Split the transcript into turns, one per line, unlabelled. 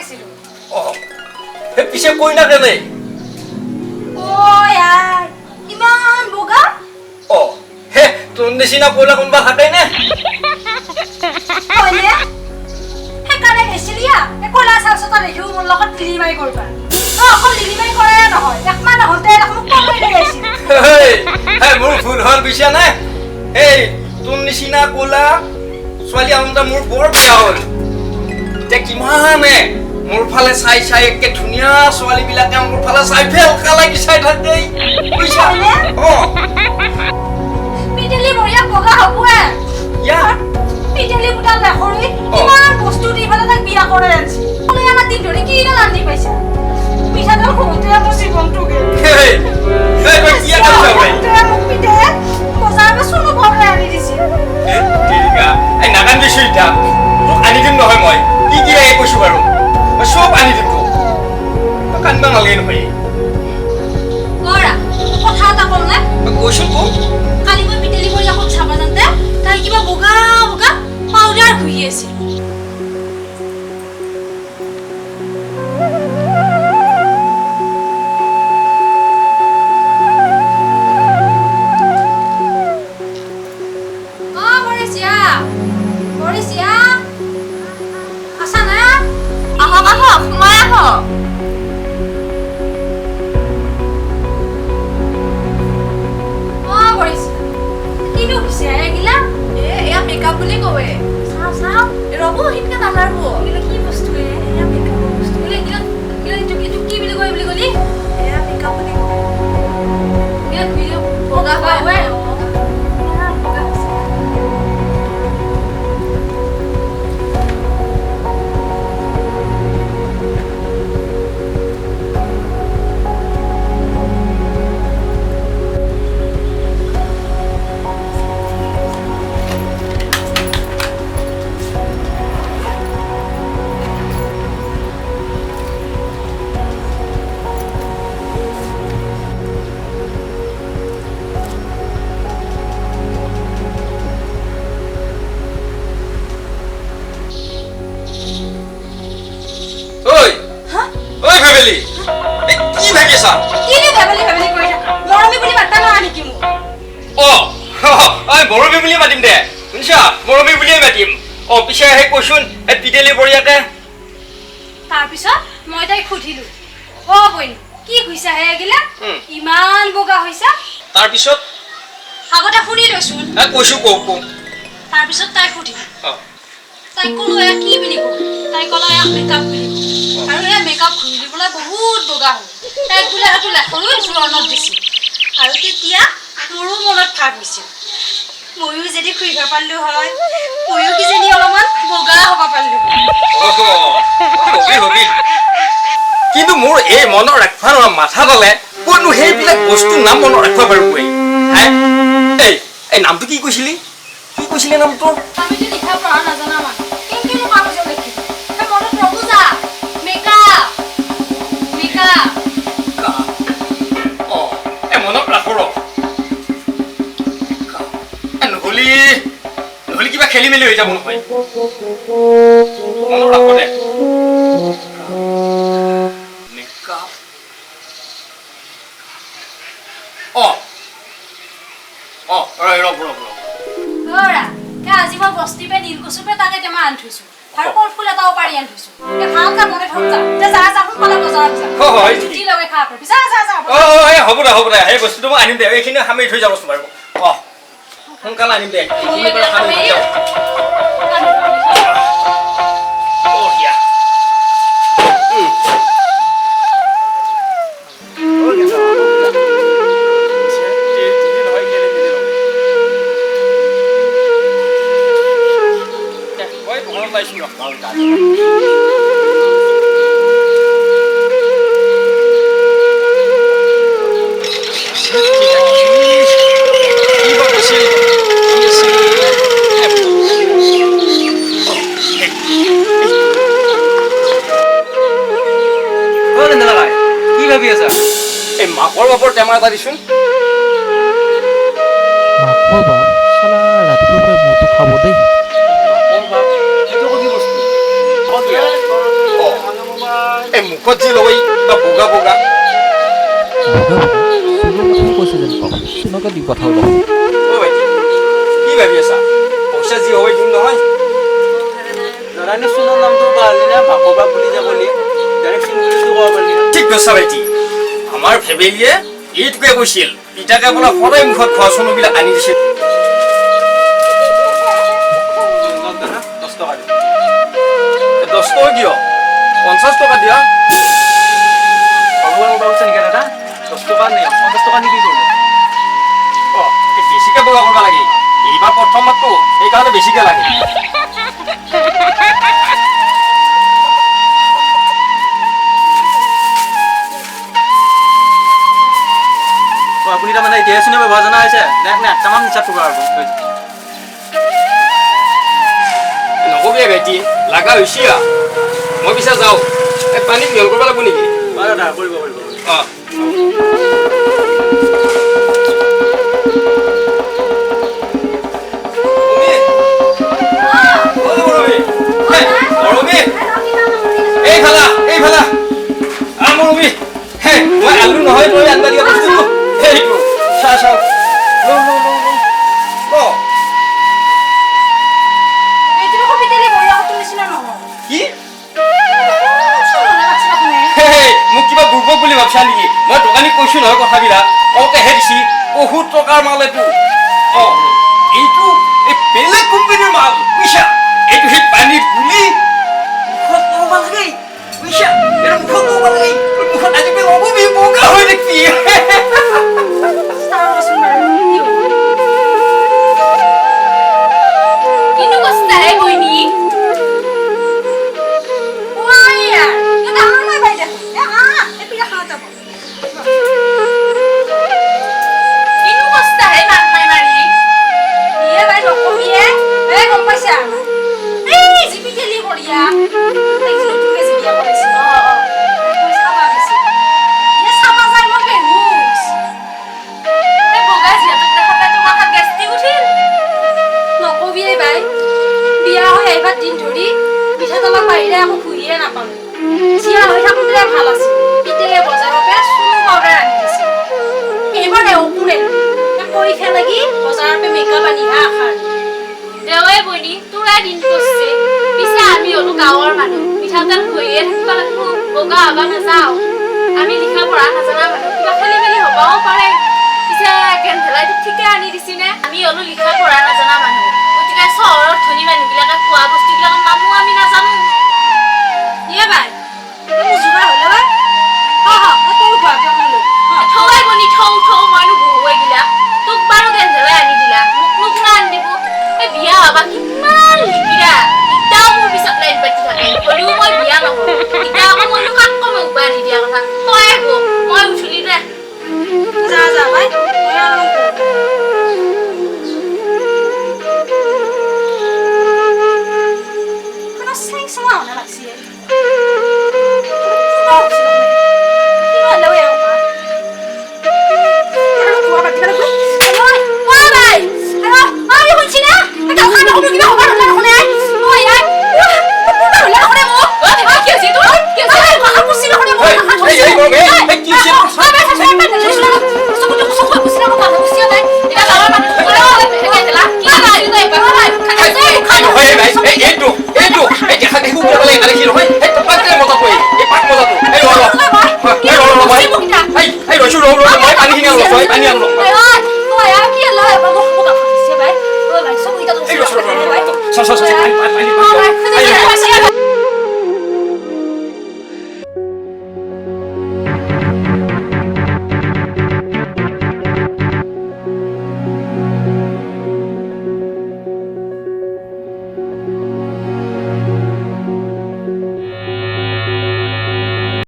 পাইছিলো
পিছে কইনা কেনে
यार ইমান বগা
হে তোৰ নিচিনা পলা কোনবা থাকে নে
কইলে হেকাৰে হেছিলিয়া একলা সাসতা দেখিও মোৰ লগত লিলিমাই কৰবা অকল লিলিমাই কৰে নহয় একমান হতে মোক কমই গৈছিল
হে মোৰ ভুল হল বিছা না এই তোৰ নিচিনা কোলা ছোৱালী আমটা মোৰ বৰ বেয়া হল তে কিমানে মোৰ ফালে চাই চাই একে ধুনিয়া ছোৱালী বিলাকে মোৰ ফালে চাই ফেল কালাই কি চাই থাকে বুইছা
পিটেলি বঢ়িয়া বগা হবয়ে
ইয়া
পিটেলি বুটা দেখৰি কিমান বস্তু দি ফেলে তাক বিয়া কৰে আনছি কলে আমাৰ দিন ধৰি কি না লান্দি পাইছা পিছাডাল খুঁতে মোৰ জীৱনটো গে
এই তই কি কৰিছ ভাই
মোক পিটে বজাৰবে শুনো ভৰে আনি দিছি
ঠিকা এই নাগান দিছো ইটা তোক আনি দিম নহয় মই কি কি লাগে কৈছো বাৰু মই সব আনি দিম তোক কান্দা নালাগে নহয়
কৰা কথা এটা কম না
কৈছো কো
কালি মই পিটেলি বঢ়িয়া খুব চাবা জানতে তাই কিবা বগা বগা পাউডাৰ খুই আছিল
পিছে হে কৈছোন এ পিটেলি বঢ়িয়াকে
তাৰপিছত মই তাই খুধিলো বইন কি কৈছা হে গিলা ইমান বগা হৈছা
তাৰপিছত
আগতে শুনি লৈছোন
কৈছো কও
তাৰপিছত তাই খুধি তাই ক'লো কি বুলি কও তাই ক'লা মেকআপ বুলি আৰু এই মেকআপ ঘূৰি দিবলৈ বহুত বগা হ'ল তাই বোলে হাতু লেখৰো জোৰণত দিছিল আৰু তেতিয়া মোৰো মনত ভাগ হৈছিল ময়ো যদি খুইবা পাৰলো হয় ময়ো কিজানি অলপমান বগা হবা পাৰলো
হবি কিন্তু মোৰ এই মনৰ ৰাখবা মাথা ডালে কোনো সেইবিলাক বস্তু নাম মনত ৰাখবা পাৰো কৈ এই নামটো কি কৈছিলি নামটো
আমি যে লিখা পঢ়া নাজানা মানুহ কেনেকৈ কাগজত লিখি মনত নবুজা মেকআপ
মনত ৰাখো নহলে কিবা খেলি মেলি হৈ যাব নহয় মনত ৰাখো দে মেকআপ
আজি মই বস্তি পে নীলকুচুপে তাকে টেমা আনি থৈছো আৰু কল ফুল এটাও পাৰি আনি থৈছো ভালকে মনে থক যা সোনকালে বজাৰত যা জুতি লগে খা যা
হ'ব দে সেই বস্তুটো মই আনিম দে এইখিনি সামৰি থৈ যাবচোন বাৰু সোনকালে আনিম দে মাকৰ বাপৰ টেমা এটা দিছোন
মাকৰ বাপ চালা ৰাতিপুৱা মটো খাব দেই
মাকৰ বাপ এইটো কি বস্তু এই মুখত যি লৈ কিবা বগা বগা
চুনৰ কথাই কৈছে যেন পাওঁ চুনকে দি পঠাওঁ লওঁ
অ ভাইটি কি ভাবি আছা পইচা যি হয় দিম নহয়
জানানে চুনৰ নামটো পাহৰিলি না ভাকবা বুলি যে ক'লি ডাইৰেক্ট চুন বুলি ক'ব পাৰিলি
ঠিক কৈছা ভাইটি আমাৰ ফেমিলিয়ে এইটোকে কৈছিল পিতাকে বোলা সদায় মুখত খোৱা চুনুবিলাক আনি দিছিল
10 টকা দি
10 টকা কিয় 50 টকা দিয়া
খবৰ ওলাইছে নেকি দাদা 10 টকা নে 50 টকা নিবি কৰিব
অ এই বেছিকে বগা কৰিব লাগে এইবাৰ প্ৰথমতো সেইকাৰণে বেছিকে লাগে
আপুনি তাৰমানে এতিয়া চুনে ব্যৱহাৰ জনা হৈছে নে নে তামাম নিচাত থকা আৰু
নকবি ভাইটি লাগা হৈছে মই পিছে যাওঁ এই পানীত মেল কৰিব লাগিব নেকি
দাদা কৰিব কৰিব
অ মই আলু নহয় তই আনবা দিয়া বস্তু সেইটো চা চা কি মোক কিবা বুৰ্বক বুলি ভাবছা নেকি মই দোকানীক কৈছো নহয় কথাবিলাক কওঁতেহে দিছি বহুত টকাৰ মাল এইটো অ এইটো এই বেলেগ কোম্পানীৰ মাল বুইছা এইটো সেই পানীত গুলি মুখত ল'ব লাগে বুইছা এইটো মুখত ল'ব লাগে মুখত আজিকালি ল'ববি বগা হৈ দেখবি
দিন ধৰি পিঠাতলৰ বাহিৰে একো ঘূৰিয়ে নাপালো চিয়া হৈ থাকোঁতে ভাল আছিল এতিয়া বজাৰৰ পৰা চুনো পাউডাৰ আনি দিছে এইবাৰ একোনে পৰীক্ষা লাগি বজাৰৰ পৰা মেকআপ আনিহে আশাৰ দেৱাই বনি তোৰা দিন কৰিছে পিছে আমি হ'লো গাঁৱৰ মানুহ পিঠাতেল ঘূৰিয়ে থাকিব লাগিব বগা হবা নাযাওঁ আমি লিখা পঢ়া নাজানা মানুহ কিবা খেলি মেলি হ'বও পাৰে পিছে গেন্ধেলাইটো ঠিকে আনি দিছিনে আমি হ'লো লিখা পঢ়া নাজানা মানুহ গতিকে চহৰত ধনী মানুহবিলাকে খোৱা বস্তুবিলাকৰ নামো আমি নাজানো ইয়ে বাই